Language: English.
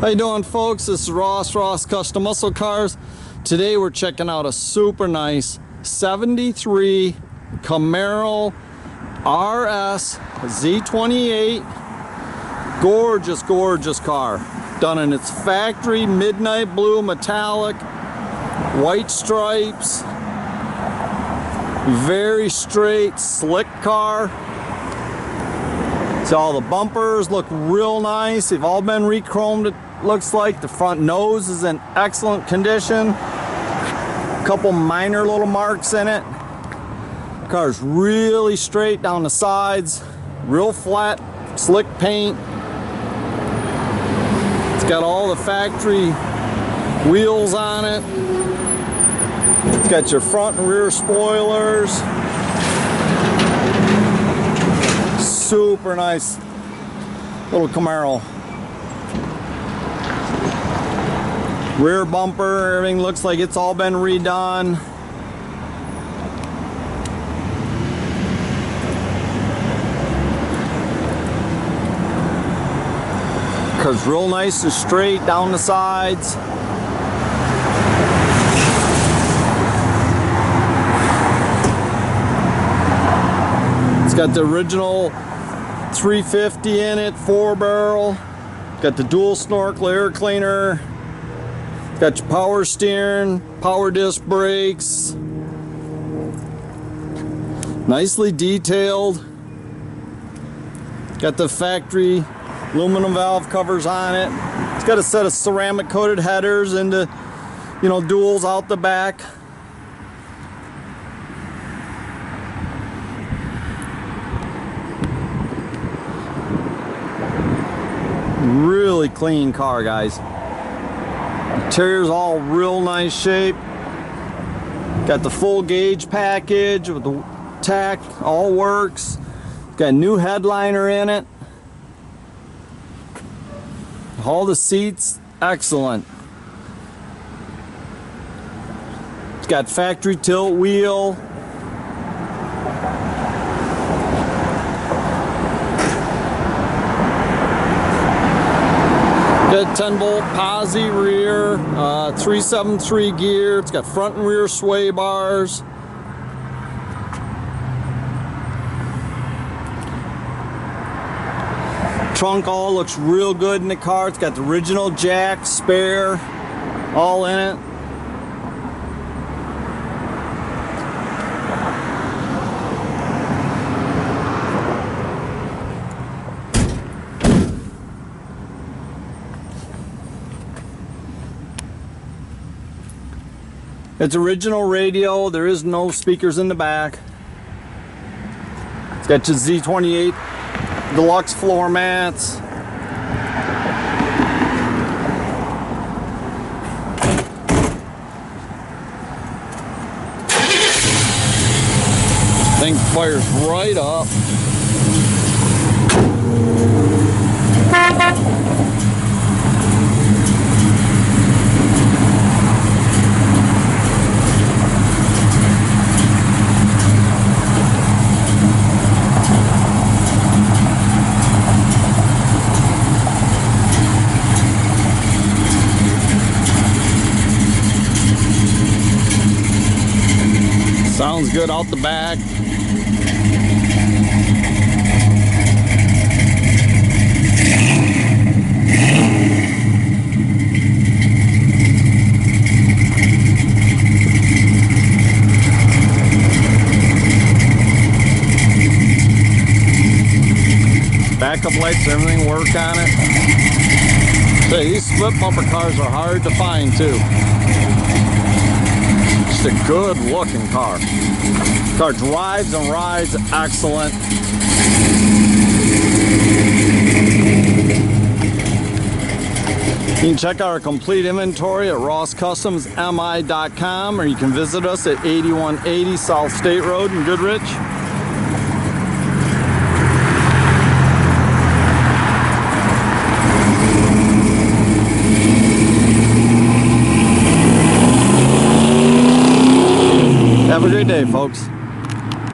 How you doing, folks? This is Ross Custom Muscle Cars. Today we're checking out a super nice 73 Camaro RS Z28. Gorgeous car. Done in its factory midnight blue metallic, white stripes. Very straight, slick car. So all the bumpers look real nice. They've all been re-chromed, it looks like. The front nose is in excellent condition. A couple minor little marks in it. The car's really straight down the sides. Real flat, slick paint. It's got all the factory wheels on it. It's got your front and rear spoilers. Super nice little Camaro. Rear bumper, everything looks like it's all been redone. Car's real nice and straight down the sides. It's got the original 350 in it, 4-barrel. Got the dual snorkel air cleaner. Got your power steering, power disc brakes. Nicely detailed. Got the factory aluminum valve covers on it. It's got a set of ceramic coated headers and the, duals out the back. Really clean car, guys. Interior's all real nice shape. Got the full gauge package with the tach, all works. Got a new headliner in it. All the seats, excellent. It's got factory tilt wheel. Got 10-volt posi rear, 373 gear. It's got front and rear sway bars. Trunk all looks real good in the car. It's got the original jack, spare, all in it. It's original radio. There is no speakers in the back. It's got your Z28 deluxe floor mats. Thing fires right up. Sounds good out the back. Backup lights, everything work on it. So these split bumper cars are hard to find too. Just a good looking car. Car drives and rides excellent. You can check out our complete inventory at rosscustomsmi.com, or you can visit us at 8180 South State Road in Goodrich.